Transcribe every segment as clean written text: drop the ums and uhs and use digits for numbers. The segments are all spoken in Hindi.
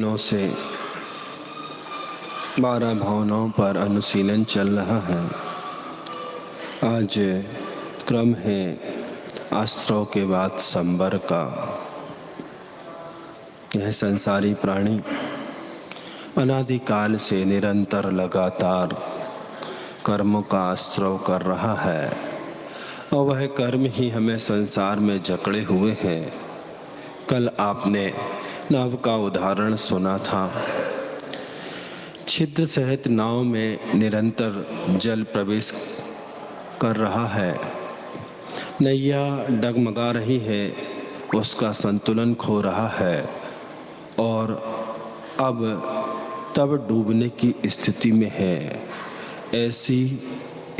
दिनों से 12 भावनाओं पर अनुशीलन चल रहा है। आज क्रम है आश्रव के बाद संबर का। यह संसारी प्राणी अनादिकाल से निरंतर लगातार कर्मों का आश्रव कर रहा है और वह कर्म ही हमें संसार में जकड़े हुए हैं। कल आपने नाव का उदाहरण सुना था। छिद्र सहित नाव में निरंतर जल प्रवेश कर रहा है, नैया डगमगा रही है, उसका संतुलन खो रहा है और अब तब डूबने की स्थिति में है। ऐसी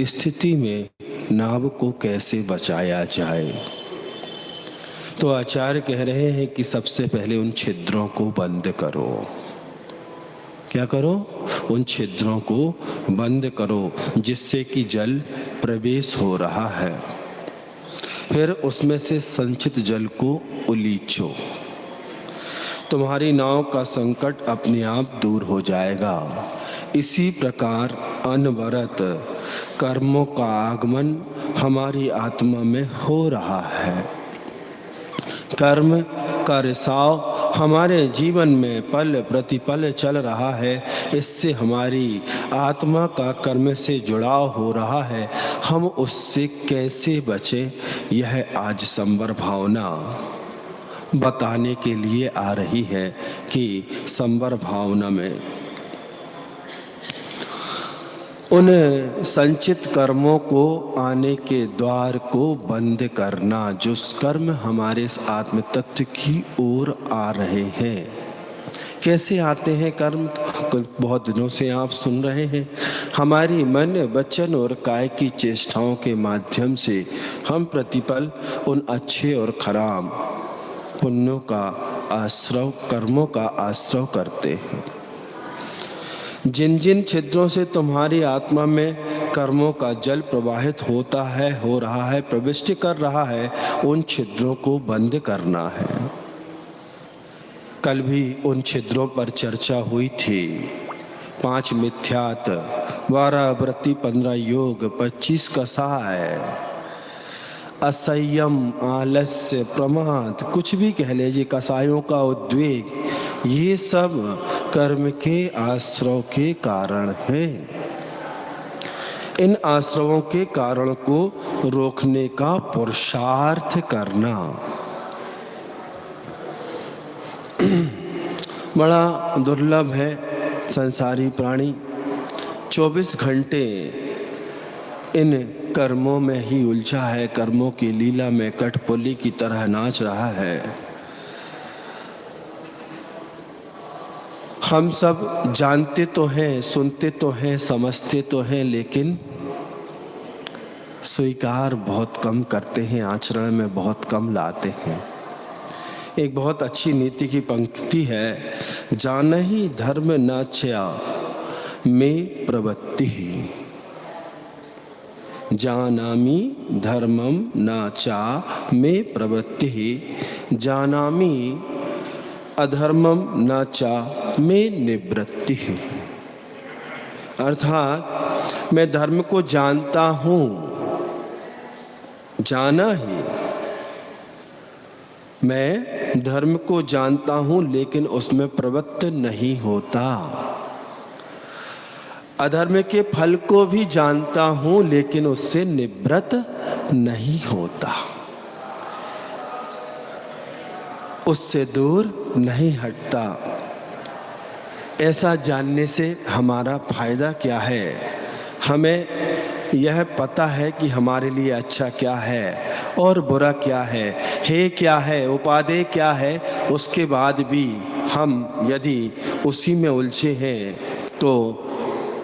स्थिति में नाव को कैसे बचाया जाए? तो आचार्य कह रहे हैं कि सबसे पहले उन छिद्रों को बंद करो। क्या करो? उन छिद्रों को बंद करो जिससे कि जल प्रवेश हो रहा है। फिर उसमें से संचित जल को उलीचो। तुम्हारी नाव का संकट अपने आप दूर हो जाएगा। इसी प्रकार अनवरत कर्मों का आगमन हमारी आत्मा में हो रहा है। कर्म का रिसाव हमारे जीवन में पल प्रतिपल चल रहा है। इससे हमारी आत्मा का कर्म से जुड़ाव हो रहा है। हम उससे कैसे बचें, यह आज संबर भावना बताने के लिए आ रही है कि संबर भावना में उन संचित कर्मों को आने के द्वार को बंद करना, जो कर्म हमारे इस आत्म तत्व की ओर आ रहे हैं। कैसे आते हैं कर्म? बहुत दिनों से आप सुन रहे हैं। हमारी मन, वचन और काय की चेष्टाओं के माध्यम से हम प्रतिपल उन अच्छे और खराब पुण्यों का आश्रव, कर्मों का आश्रव करते हैं। जिन जिन छिद्रों से तुम्हारी आत्मा में कर्मों का जल प्रवाहित होता है, हो रहा है, प्रविष्ट कर रहा है, उन छिद्रों को बंद करना है। कल भी उन छिद्रों पर चर्चा हुई थी। 5 मिथ्यात, 12 वृत्ति, 15 योग, 25 कसाय, असंयम, आलस्य, प्रमाद, कुछ भी कह लीजिए, कसायों का उद्वेग, ये सब कर्म के आश्रव के कारण हैं। इन आश्रवों के कारण को रोकने का पुरुषार्थ करना बड़ा दुर्लभ है। संसारी प्राणी 24 घंटे इन कर्मों में ही उलझा है, कर्मों की लीला में कठपुतली की तरह नाच रहा है। हम सब जानते तो हैं, सुनते तो हैं, समझते तो हैं, लेकिन स्वीकार बहुत कम करते हैं, आचरण में बहुत कम लाते हैं। एक बहुत अच्छी नीति की पंक्ति है, जानहि धर्म न च्या में प्रवृत्ति ही, जानामि धर्मम न चा में प्रवृत्ति ही, जानामि अधर्मम न चा में निवृत्ति है। अर्थात मैं धर्म को जानता हूँ, जाना ही, मैं धर्म को जानता हूँ लेकिन उसमें प्रवृत्त नहीं होता। अधर्म के फल को भी जानता हूँ लेकिन उससे निवृत्त नहीं होता, उससे दूर नहीं हटता। ऐसा जानने से हमारा फायदा क्या है? हमें यह पता है कि हमारे लिए अच्छा क्या है और बुरा क्या है क्या है, उपादेय क्या है। उसके बाद भी हम यदि उसी में उलझे हैं तो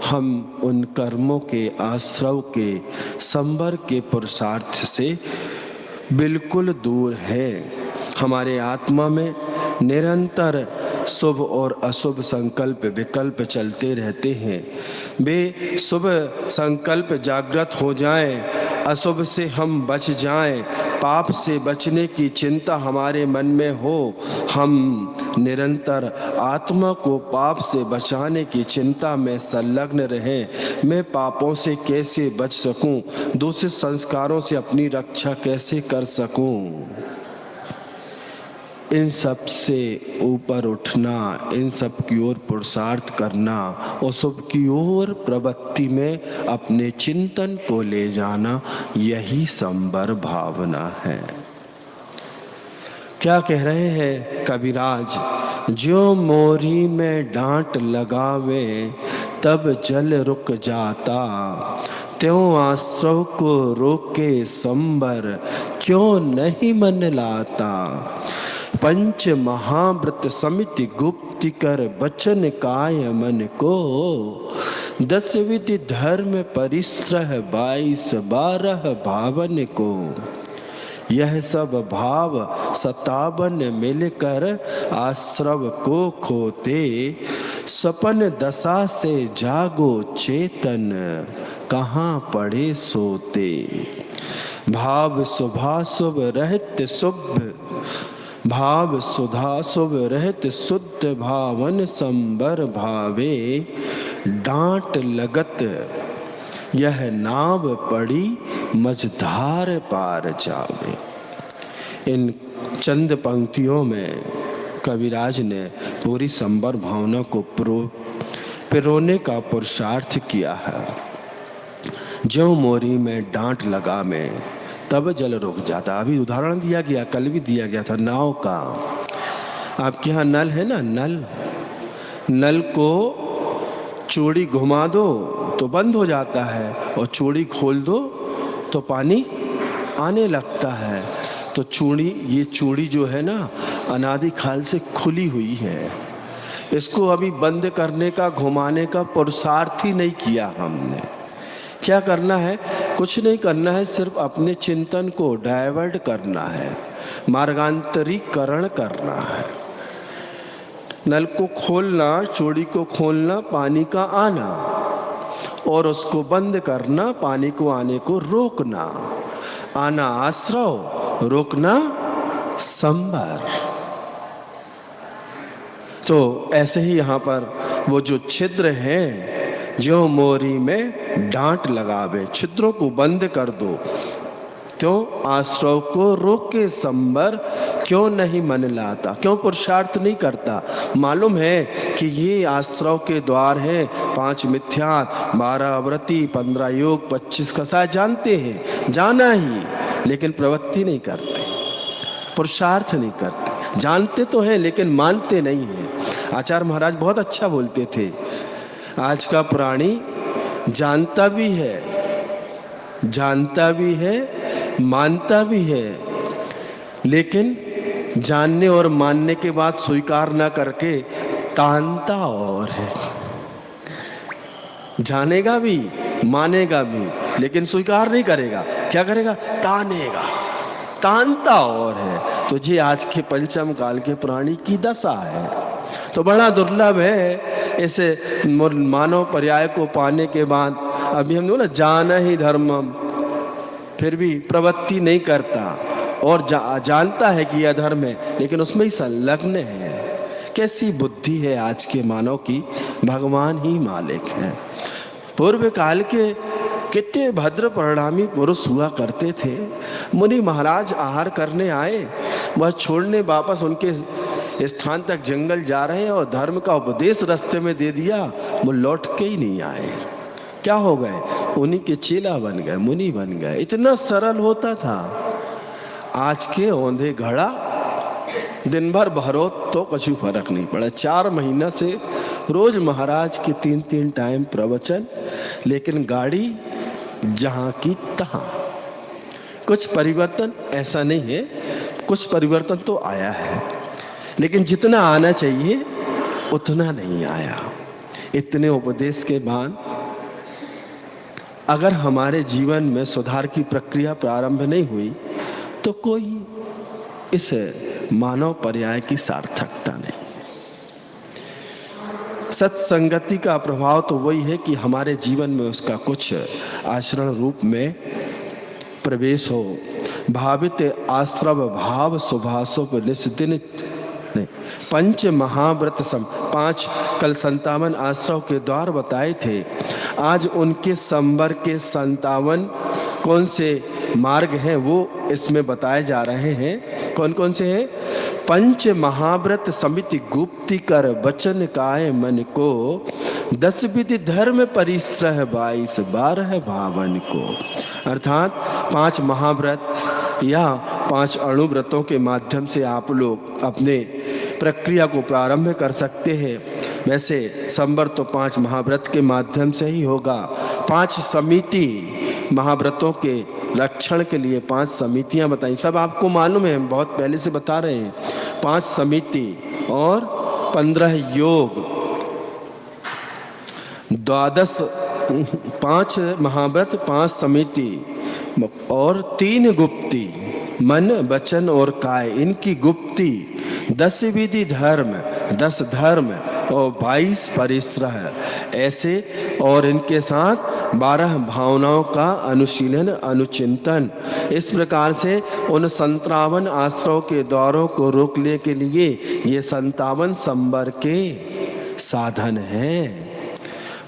हम उन कर्मों के आश्रव के संबर के पुरुषार्थ से बिल्कुल दूर हैं। हमारे आत्मा में निरंतर शुभ और अशुभ संकल्प विकल्प चलते रहते हैं। वे शुभ संकल्प जागृत हो जाएं, अशुभ से हम बच जाएं, पाप से बचने की चिंता हमारे मन में हो, हम निरंतर आत्मा को पाप से बचाने की चिंता में संलग्न रहें। मैं पापों से कैसे बच सकूं, दूसरे संस्कारों से अपनी रक्षा कैसे कर सकूं, इन सब से ऊपर उठना, इन सब की ओर पुरुषार्थ करना और शुभ की ओर प्रवृत्ति में अपने चिंतन को ले जाना, यही संबर भावना है। क्या कह रहे हैं कविराज? ज्यों मोरी में डांट लगावे तब जल रुक जाता, त्यों आश्रव को रोके संबर क्यों नहीं मन लाता। पंच महाव्रत समिति गुप्ति कर बचन काय मन को, 10 विधि धर्म परिश्रह 22 12 भावन को। यह सब भाव 57 मिलकर आश्रव को खोते, सपन दशा से जागो चेतन कहाँ पड़े सोते। भाव शुभाशुभ रहत शुभ, भाव सुधा शुभ रहत शुद्ध भावन संबर भावे। डांट लगत यह नाव पड़ी मझधार पार जावे। इन चंद पंक्तियों में कविराज ने पूरी संबर भावना को पिरोने का पुरुषार्थ किया है। ज्यों मोरी में डांट लगा में तब जल रुक जाता। अभी उदाहरण दिया गया, कल भी दिया गया था नाव का। आपके यहाँ नल है ना, नल को चूड़ी घुमा दो तो बंद हो जाता है और चूड़ी खोल दो तो पानी आने लगता है। तो ये चूड़ी जो है ना, अनादि काल से खुली हुई है, इसको अभी बंद करने का, घुमाने का पुरुषार्थ ही नहीं किया हमने। क्या करना है? कुछ नहीं करना है, सिर्फ अपने चिंतन को डाइवर्ट करना है, मार्गांतरीकरण करना है। नल को खोलना, चूड़ी को खोलना, पानी का आना, और उसको बंद करना, पानी को आने को रोकना। आना आश्रव, रोकना संबर। तो ऐसे ही यहाँ पर वो जो छिद्र हैं, ज्यों मोरी में डांट लगावे, छिद्रों को बंद कर दो, त्यों आश्रव को रोके संबर क्यों नहीं मन लाता। क्यों पुरुषार्थ नहीं करता? मालूम है कि ये आश्रव के द्वार हैं, 5 मिथ्यात, 12 व्रति, 15 योग, 25 कसाय, जानते हैं, जाना ही, लेकिन प्रवृत्ति नहीं करते, पुरुषार्थ नहीं करते। जानते तो हैं लेकिन मानते नहीं हैं। आचार्य महाराज बहुत अच्छा बोलते थे, आज का प्राणी जानता भी है, मानता भी है, लेकिन जानने और मानने के बाद स्वीकार न करके तानता और है। जानेगा भी, मानेगा भी, लेकिन स्वीकार नहीं करेगा। क्या करेगा? तानेगा, तानता और है। तो ये आज के पंचम काल के प्राणी की दशा है। तो बड़ा दुर्लभ है इसे मानव पर्याय को पाने के बाद। अभी हम लोग ना जाना ही धर्मम, फिर भी प्रवृत्ति नहीं करता और जानता है कि यह धर्म है, लेकिन उसमें ही संलग्न है। कैसी बुद्धि है आज के मानव की, भगवान ही मालिक है। पूर्व काल के कितने भद्र परिणामी पुरुष हुआ करते थे। मुनि महाराज आहार करने आए, वह छोड़ने वापस उनके स्थान तक जंगल जा रहे हैं और धर्म का उपदेश रास्ते में दे दिया, वो लौट के ही नहीं आए। क्या हो गए? उन्हीं के चेला बन गए, मुनि बन गए। इतना सरल होता था। आज के औंधे घड़ा, दिन भर भरो तो कुछ फर्क नहीं पड़ा। 4 महीना से रोज महाराज के 3-3 टाइम प्रवचन, लेकिन गाड़ी जहाँ की तहाँ। कुछ परिवर्तन ऐसा नहीं है, कुछ परिवर्तन तो आया है, लेकिन जितना आना चाहिए उतना नहीं आया। इतने उपदेश के बाद अगर हमारे जीवन में सुधार की प्रक्रिया प्रारंभ नहीं हुई तो कोई इस मानव पर्याय की सार्थकता नहीं। सत्संगति का प्रभाव तो वही है कि हमारे जीवन में उसका कुछ आचरण रूप में प्रवेश हो। भावित आश्रव भाव सुभाषों पर निस्दिन पंच महाव्रत 5 कल 57 आश्रव के द्वार बताए थे। आज उनके संवर के 57 कौन से मार्ग हैं वो इसमें बताए जा रहे हैं। कौन कौन से हैं? पंच महाव्रत समिति गुप्ति कर वचन काय मन को, 10 विधि धर्म परिश्रह 22 12 भावन को। अर्थात 5 महाव्रत या 5 अणुव्रतों के माध्यम से आप लोग अपने प्रक्रिया को प्रारंभ कर सकते हैं। वैसे संवर तो 5 महाव्रत के माध्यम से ही होगा। 5 समिति महाव्रतों के लक्षण के लिए 5 समितियां बताई, सब आपको मालूम है, बहुत पहले से बता रहे हैं। 5 समिति और 15 योग, 12 5 महाव्रत, 5 समिति और 3 गुप्ति, मन वचन और काय, इनकी गुप्ति, 10 विधि धर्म, 10 धर्म और 22 परिश्रह ऐसे, और इनके साथ 12 भावनाओं का अनुशीलन अनुचिंतन। इस प्रकार से उन 57 आश्रयों के द्वारों को रोकने के लिए ये 57 संवर के साधन हैं।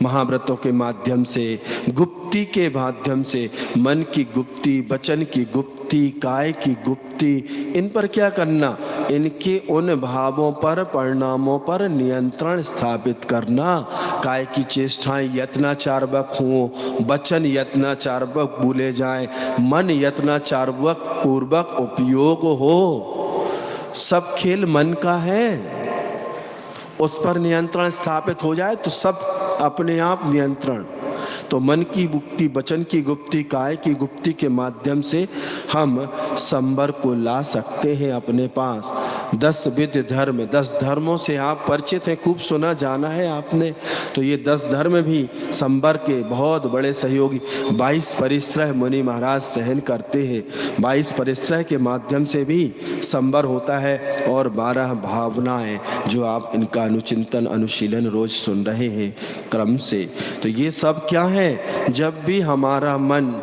महाव्रतों के माध्यम से, गुप्ति के माध्यम से, मन की गुप्ति, वचन की गुप्ति, काय की गुप्ति, इन पर क्या करना? इनके उन भावों पर, परिणामों पर नियंत्रण स्थापित करना। काय की चेष्टाएं यत्नाचारवक हों, वचन यत्नाचारवक बोले जाएं, मन यत्नाचारवक पूर्वक उपयोग हो। सब खेल मन का है, उस पर नियंत्रण स्थापित हो जाए तो सब अपने आप नियंत्रण। तो मन की गुप्ति, वचन की गुप्ति, काय की गुप्ति के माध्यम से हम संवर को ला सकते हैं अपने पास। 10 विधि धर्म, 10 धर्मों से आप परिचित हैं, खूब सुना जाना है आपने। तो ये 10 धर्म भी संवर के बहुत बड़े सहयोगी। 22 परिश्रह मुनि महाराज सहन करते हैं, 22 परिश्रह के माध्यम से भी संवर होता है, और 12 भावनाएं जो आप इनका अनुचिंतन अनुशीलन रोज सुन रहे हैं क्रम से। तो ये सब क्या है? जब भी हमारा मन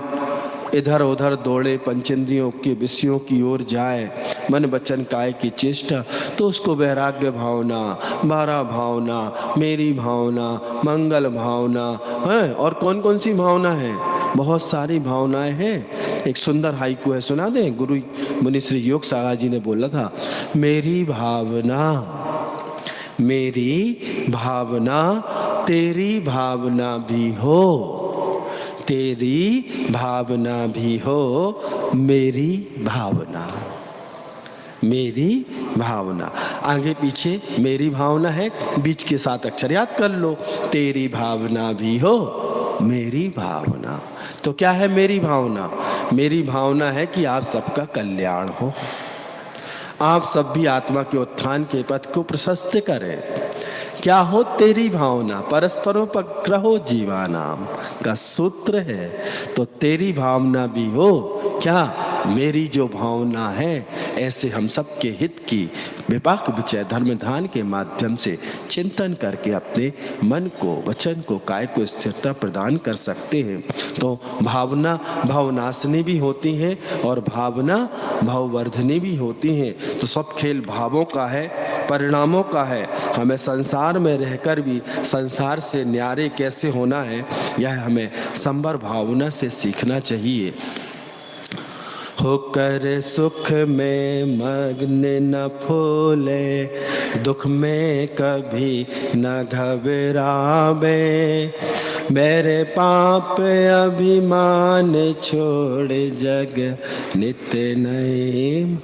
इधर उधर दौड़े, पंचेंद्रियों के विषयों की ओर जाए, मन वचन काय की चेष्टा, तो उसको वैराग्य भावना, 12 भावना, मेरी भावना, मंगल भावना है। और कौन कौन सी भावना है? बहुत सारी भावनाएं हैं। एक सुंदर हाइकू है, सुना दें। गुरु मुनि श्री योग सागर जी ने बोला था, मेरी भावना, मेरी भावना तेरी भावना भी हो, तेरी भावना भी हो मेरी भावना, मेरी भावना। आगे पीछे मेरी भावना है, बीच के 7 अक्षर याद कर लो। तेरी भावना भी हो मेरी भावना। तो क्या है मेरी भावना? मेरी भावना है कि आप सबका कल्याण हो, आप सब भी आत्मा के उत्थान के पथ को प्रशस्त करें। क्या हो? तेरी भावना। परस्परोपग्रहो जीवानाम का सूत्र है। तो तेरी भावना भी हो, क्या? मेरी जो भावना है, ऐसे हम सबके हित की विपाक विचय धर्म ध्यान के माध्यम से चिंतन करके अपने मन को, वचन को, काय को स्थिरता प्रदान कर सकते हैं। तो भावना भावनाशनी भी होती हैं और भावना भाववर्धनी भी होती हैं। तो सब खेल भावों का है, परिणामों का है। हमें संसार में रहकर भी संसार से न्यारे कैसे होना है, यह हमें संवर भावना से सीखना चाहिए। होकर सुख में मग्न न फूले, दुख में कभी न घबरावे, मेरे पाप अभिमान छोड़ जग नित्य नई।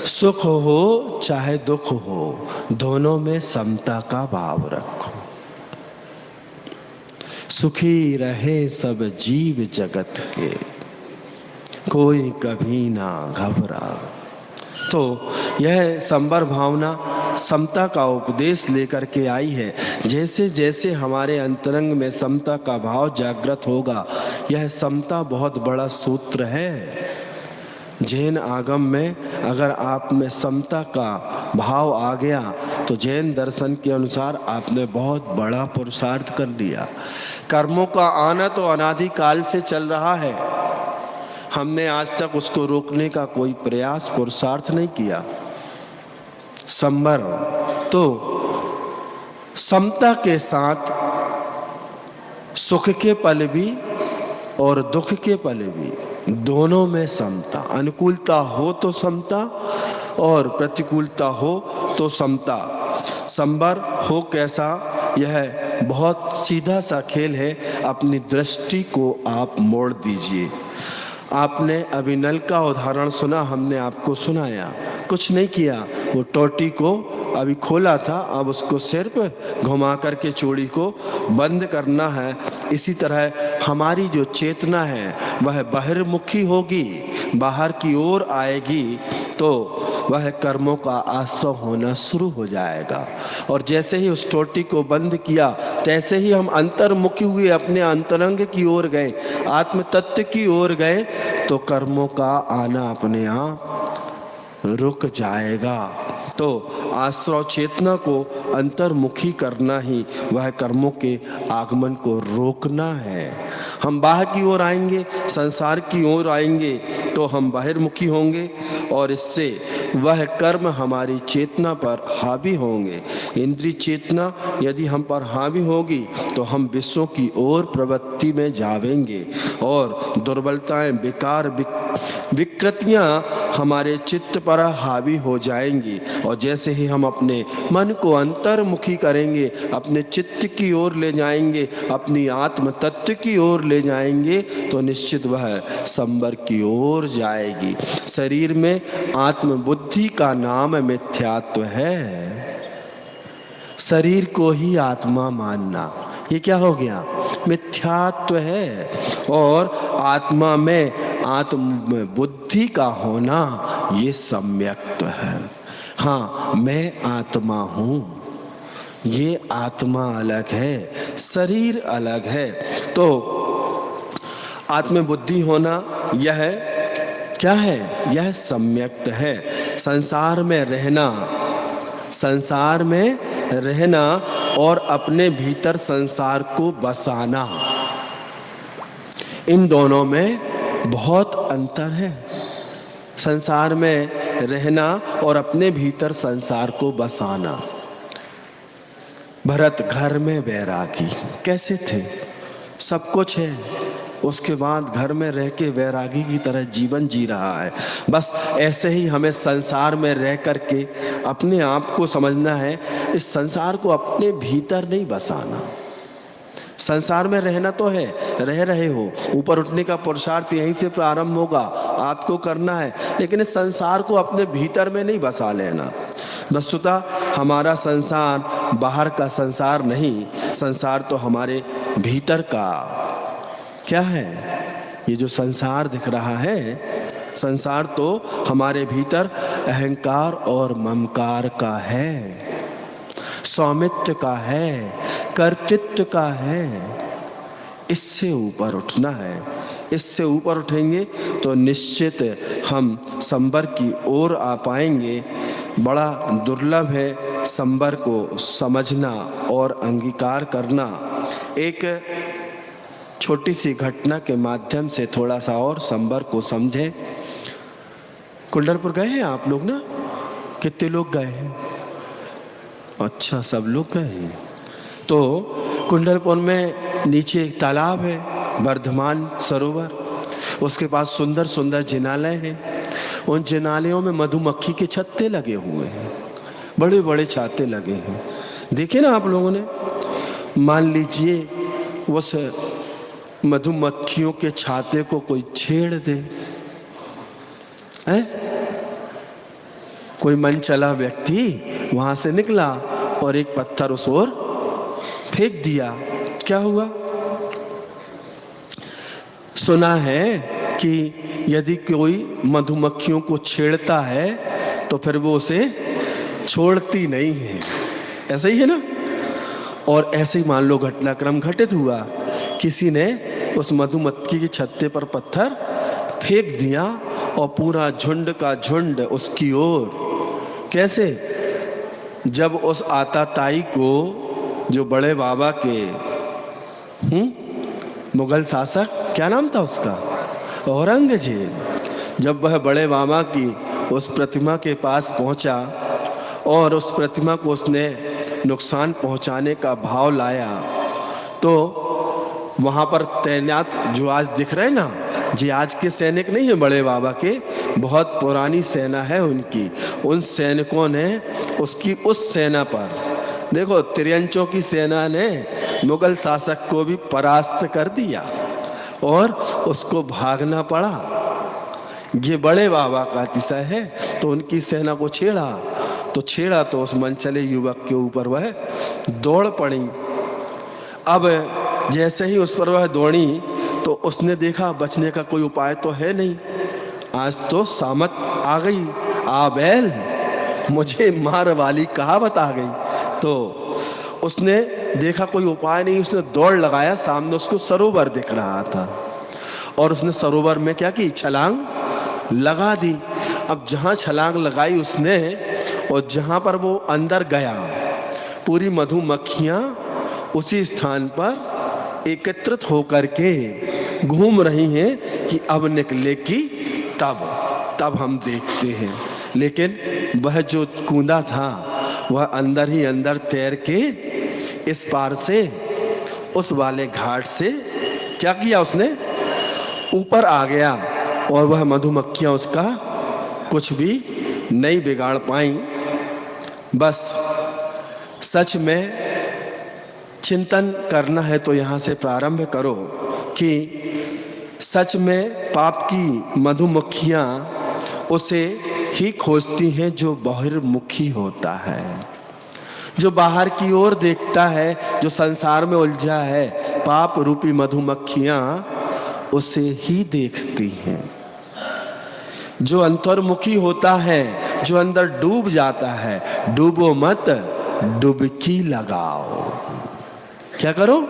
सुख हो चाहे दुख हो, दोनों में समता का भाव रखो। सुखी रहे सब जीव जगत के, कोई कभी ना घबरावे। तो यह संवर भावना समता का उपदेश लेकर के आई है। जैसे जैसे हमारे अंतरंग में समता का भाव जागृत होगा, यह समता बहुत बड़ा सूत्र है। जैन आगम में अगर आप में समता का भाव आ गया तो जैन दर्शन के अनुसार आपने बहुत बड़ा पुरुषार्थ कर लिया। कर्मों का आना तो अनादिकाल से चल रहा है, हमने आज तक उसको रोकने का कोई प्रयास पुरुषार्थ नहीं किया। संबर तो समता के साथ सुख के पल भी और दुख के पल भी, दोनों में समता। अनुकूलता हो तो समता और प्रतिकूलता हो तो समता। संबर हो कैसा, यह बहुत सीधा सा खेल है। अपनी दृष्टि को आप मोड़ दीजिए। आपने अभी नल का उदाहरण सुना, हमने आपको सुनाया, कुछ नहीं किया। वो टोटी को अभी खोला था, अब उसको सिर्फ घुमा करके चूड़ी को बंद करना है। इसी तरह हमारी जो चेतना है वह बहिर्मुखी होगी, बाहर की ओर आएगी तो वह कर्मों का आश्रय होना शुरू हो जाएगा। और जैसे ही उस टोटी को बंद किया तैसे ही हम अंतर्मुखी हुए, अपने अंतरंग की ओर गए, आत्म तत्व की ओर गए, तो कर्मों का आना अपने आप रुक जाएगा। तो आश्रय चेतना को अंतर्मुखी करना ही वह कर्मों के आगमन को रोकना है। हम बाहर की ओर आएंगे, संसार की ओर आएंगे तो हम बहिर्मुखी होंगे और इससे वह कर्म हमारी चेतना पर हावी होंगे। इंद्रिय चेतना यदि हम पर हावी होगी तो हम विश्वों की ओर प्रवृत्ति में जावेंगे और दुर्बलताएं, विकार, विकृतियां हमारे चित्त पर हावी हो जाएंगी। और जैसे ही हम अपने मन को अंतर्मुखी करेंगे, अपने चित्त की ओर ले जाएंगे, अपनी आत्म तत्व की ओर ले जाएंगे तो निश्चित वह संबर की ओर जाएगी। शरीर में आत्म बुद्धि का नाम मिथ्यात्व है। शरीर को ही आत्मा मानना, ये क्या हो गया? मिथ्यात्व है। और आत्मा में आत्म बुद्धि का होना ये सम्यक्त्व है। हाँ, मैं आत्मा हूँ, ये आत्मा अलग है, शरीर अलग है। तो आत्म बुद्धि होना यह क्या है? यह सम्यक्त है। संसार में रहना, संसार में रहना और अपने भीतर संसार को बसाना, इन दोनों में बहुत अंतर है। संसार में रहना और अपने भीतर संसार को बसाना। भरत घर में वैरागी कैसे थे? सब कुछ है, उसके बाद घर में रह के वैरागी की तरह जीवन जी रहा है। बस ऐसे ही हमें संसार में रह करके अपने आप को समझना है। इस संसार को अपने भीतर नहीं बसाना। संसार में रहना तो है, रह रहे हो, ऊपर उठने का पुरुषार्थ यहीं से प्रारंभ होगा, आपको करना है, लेकिन इस संसार को अपने भीतर में नहीं बसा लेना। वस्तुतः हमारा संसार बाहर का संसार नहीं, संसार तो हमारे भीतर का क्या है? ये जो संसार दिख रहा है, संसार तो हमारे भीतर अहंकार और ममकार का है, स्वामित्व का है, कर्तृत्व का है। इससे ऊपर उठना है। इससे ऊपर उठेंगे तो निश्चित हम संबर की ओर आ पाएंगे। बड़ा दुर्लभ है संबर को समझना और अंगीकार करना। एक छोटी सी घटना के माध्यम से थोड़ा सा और संबर को समझें। कुंडलपुर गए हैं आप लोग ना? कितने लोग गए हैं? अच्छा, सब लोग गए हैं। तो कुंडलपुर में नीचे एक तालाब है, वर्धमान सरोवर, उसके पास सुंदर सुंदर जिनालय हैं। उन जिनालयों में मधुमक्खी के छत्ते लगे हुए हैं, बड़े बड़े छाते लगे हैं। देखे ना आप लोगों ने? मान लीजिए उस मधुमक्खियों के छाते को कोई छेड़ दे, हैं? कोई मन चला व्यक्ति वहां से निकला और एक पत्थर उस ओर फेंक दिया, क्या हुआ? सुना है कि यदि कोई मधुमक्खियों को छेड़ता है तो फिर वो उसे छोड़ती नहीं है। ऐसा ही है ना? और ऐसे ही मान लो घटनाक्रम घटित हुआ, किसी ने उस मधुमक्खी के छत्ते पर पत्थर फेंक दिया और पूरा झुंड का झुंड उसकी ओर। कैसे? जब उस आताताई को, जो बड़े बाबा के मुगल शासक, क्या नाम था उसका, औरंगजेब, जब वह बड़े बाबा की उस प्रतिमा के पास पहुंचा और उस प्रतिमा को उसने नुकसान पहुंचाने का भाव लाया, तो वहाँ पर तैनात जो आज दिख रहे हैं ना, जी आज के सैनिक नहीं है बड़े बाबा के, बहुत पुरानी सेना है उनकी। उन सैनिकों ने उसकी उस सेना पर, देखो त्रियंचों की सेना ने मुगल शासक को भी परास्त कर दिया और उसको भागना पड़ा। ये बड़े बाबा का अतिशय है, तो उनकी सेना को छेड़ा तो उस मनचले युवक के ऊपर वह दौड़ पड़ी। अब जैसे ही उस पर वह दौड़ी तो उसने देखा बचने का कोई उपाय तो है नहीं, आज तो सामत आ गई, आ बैल मुझे मार वाली कहावत आ गई। तो उसने देखा कोई उपाय नहीं, उसने दौड़ लगाया, सामने उसको सरोवर दिख रहा था और उसने सरोवर में क्या की, छलांग लगा दी। अब जहाँ छलांग लगाई उसने और जहाँ पर वो अंदर गया, पूरी मधुमक्खियाँ उसी स्थान पर एकत्रित होकर के घूम रही हैं कि अब निकलेगी तब हम देखते हैं। लेकिन वह जो कूदा था वह अंदर ही अंदर तैर के इस पार से उस वाले घाट से क्या किया, उसने ऊपर आ गया और वह मधुमक्खियाँ उसका कुछ भी नहीं बिगाड़ पाई। बस सच में चिंतन करना है तो यहाँ से प्रारंभ करो कि सच में पाप की मधुमक्खियाँ उसे ही खोजती हैं जो बहिर्मुखी होता है, जो बाहर की ओर देखता है, जो संसार में उलझा है। पाप रूपी मधुमक्खियाँ उसे ही देखती हैं। जो अंतर्मुखी होता है, जो अंदर डूब जाता है, डूबो मत, डुबकी लगाओ। क्या करो?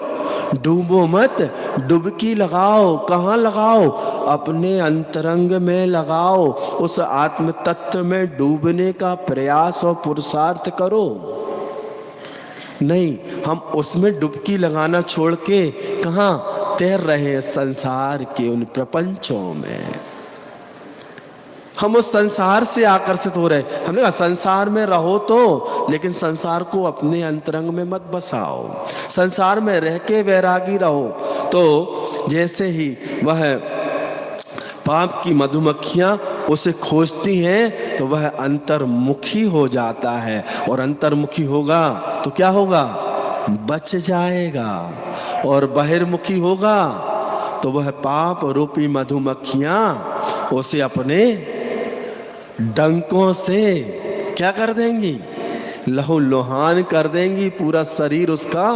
डूबो मत, डुबकी लगाओ। कहाँ लगाओ? अपने अंतरंग में लगाओ। उस आत्म तत्व में डूबने का प्रयास और पुरुषार्थ करो। नहीं, हम उसमें डुबकी लगाना छोड़ के कहाँ तैर रहे हैं? संसार के उन प्रपंचों में हम उस संसार से आकर्षित हो रहे। हमने कहा संसार में रहो तो, लेकिन संसार को अपने अंतरंग में मत बसाओ। संसार में रह के वैरागी रहो। तो जैसे ही वह पाप की मधुमक्खियाँ उसे खोजती हैं तो वह अंतर्मुखी हो जाता है, और अंतर्मुखी होगा तो क्या होगा? बच जाएगा। और बहिर्मुखी होगा तो वह पाप रूपी मधुमक्खियाँ उसे अपने डंकों से क्या कर देंगी? लहू लुहान कर देंगी, पूरा शरीर उसका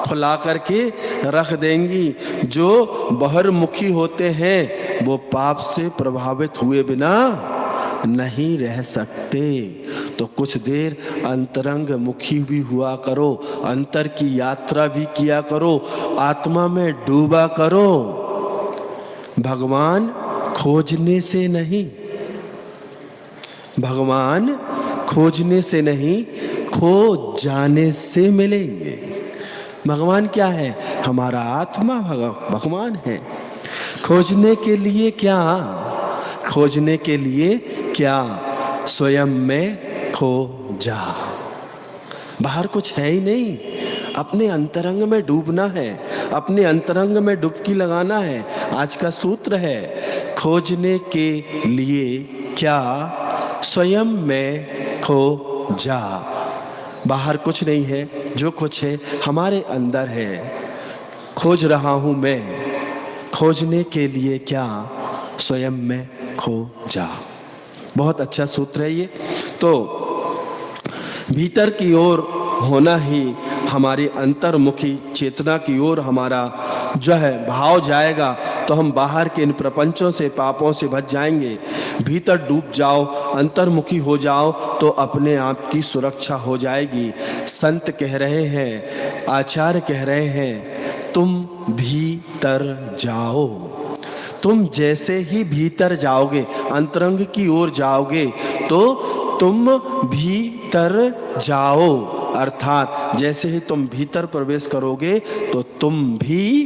फुला करके रख देंगी। जो बहिर्मुखी होते हैं वो पाप से प्रभावित हुए बिना नहीं रह सकते। तो कुछ देर अंतरंग मुखी भी हुआ करो, अंतर की यात्रा भी किया करो, आत्मा में डूबा करो। भगवान खोजने से नहीं, भगवान खोजने से नहीं, खो जाने से मिलेंगे। भगवान क्या है? हमारा आत्मा भगवान है। खोजने के लिए क्या? खोजने के लिए क्या? स्वयं में खो जा। बाहर कुछ है ही नहीं, अपने अंतरंग में डूबना है, अपने अंतरंग में डुबकी लगाना है। आज का सूत्र है, खोजने के लिए क्या? स्वयं में खो जा। बाहर कुछ नहीं है, जो कुछ है हमारे अंदर है। खोज रहा हूं मैं, खोजने के लिए क्या? स्वयं में खो जा। बहुत अच्छा सूत्र है ये। तो भीतर की ओर होना ही हमारी अंतर्मुखी चेतना की ओर हमारा जो है भाव जाएगा, तो हम बाहर के इन प्रपंचों से, पापों से बच जाएंगे। भीतर डूब जाओ, अंतर्मुखी हो जाओ तो अपने आप की सुरक्षा हो जाएगी। संत कह रहे हैं, आचार्य कह रहे हैं, तुम भीतर जाओ, तुम जैसे ही भीतर जाओगे, अंतरंग की ओर जाओगे, तो तुम भीतर जाओ, अर्थात जैसे ही तुम भीतर प्रवेश करोगे तो तुम भी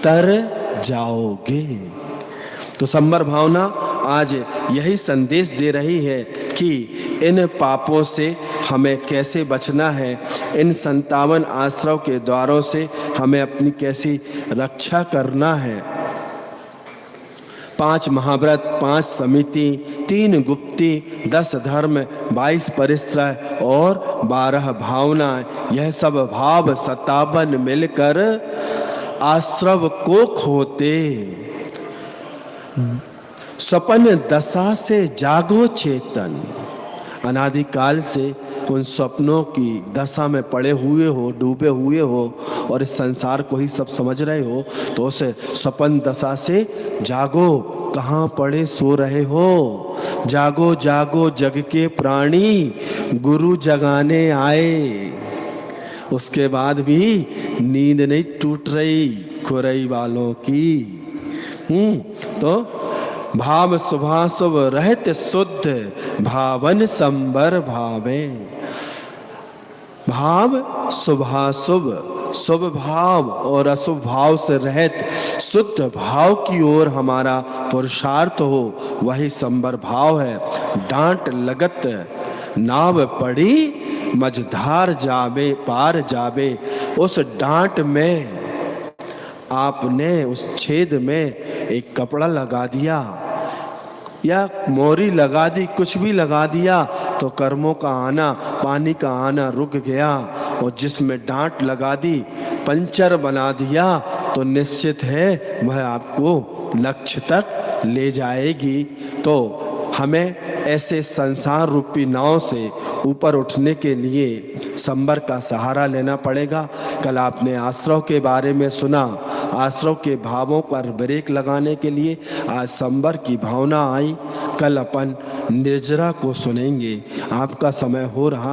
तर जाओगे। तो संबर भावना आज यही संदेश दे रही है कि इन पापों से हमें कैसे बचना है, इन 57 आश्रव के द्वारों से हमें अपनी कैसी रक्षा करना है। 5 महाव्रत, 5 समिति, 3 गुप्ती, 10 धर्म, 22 परिश्रय और 12 भावनाएं, यह सब भाव 57 मिलकर आश्रव को खोते। स्वप्न दशा से जागो चेतन, अनादिकाल से उन सपनों की दशा में पड़े हुए हो, डूबे हुए हो और इस संसार को ही सब समझ रहे हो, तो उस स्वप्न दशा से जागो। कहाँ पड़े सो रहे हो? जागो जागो जग के प्राणी, गुरु जगाने आए। उसके बाद भी नींद नहीं टूट रही खुरई वालों की। तो भाव शुभाशुभ रहत शुद्ध, भावन संबर भावे। भाव शुभाशुभ, शुभ भाव और अशुभ भाव से रहित शुद्ध भाव की ओर हमारा पुरुषार्थ हो, वही संबर भाव है। डांट लगत नाव पड़ी, मझधार जावे पार जावे। उस डांट में आपने, उस छेद में एक कपड़ा लगा दिया या मोरी लगा दी, कुछ भी लगा दिया, तो कर्मों का आना, पानी का आना रुक गया। और जिसमें डांट लगा दी, पंचर बना दिया, तो निश्चित है वह आपको लक्ष्य तक ले जाएगी। तो हमें ऐसे संसार रूपी नाव से ऊपर उठने के लिए संबर का सहारा लेना पड़ेगा। कल आपने आश्रव के बारे में सुना, आश्रव के भावों पर ब्रेक लगाने के लिए आज संबर की भावना आई। कल अपन निर्जरा को सुनेंगे। आपका समय हो रहा